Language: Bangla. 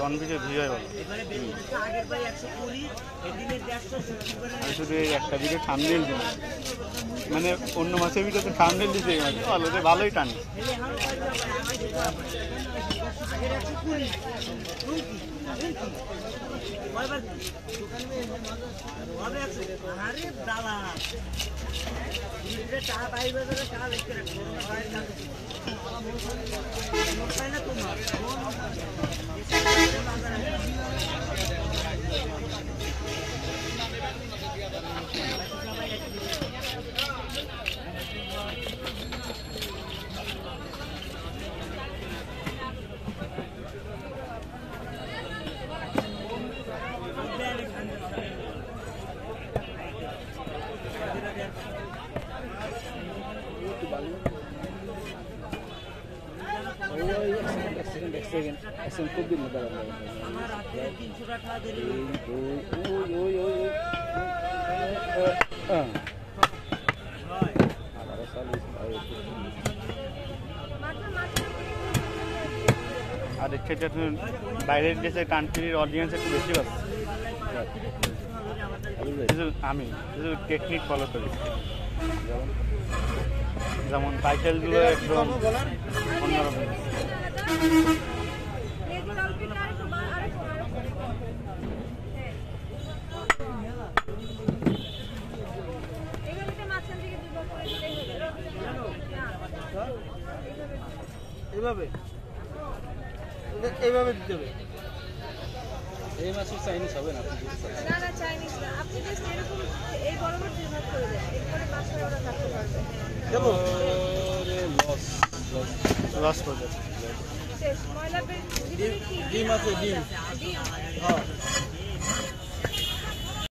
লন ভিডিও ভিডিও বলো শুধু একটা ভিডিও থাম্বনেল দিন মানে অন্য মাসের ভিডিওতে থাম্বনেল দিতে অলরেডি ভালোই টান খুব দিন আর সেটা বাইরের দেশের কান্ট্রির অডিয়েন্স একটু বেশি পাচ্ছে আমি টেকনিক ফলো করি যেমন টাইটেলগুলো একদম অন্যরকম এইভাবে এইভাবে দিতে হবে এই মাছের চাইনিজ হবে না না না চাইনিজ না আপনি জাস্ট এরকম এই বরাবর দুই ভাগ করে দেন এরপরে মাছটা ওরা কাটতে পারবে দেব লস করে দেব শেষ ময়লা বের ডিম আছে ডিম ডিম হ্যাঁ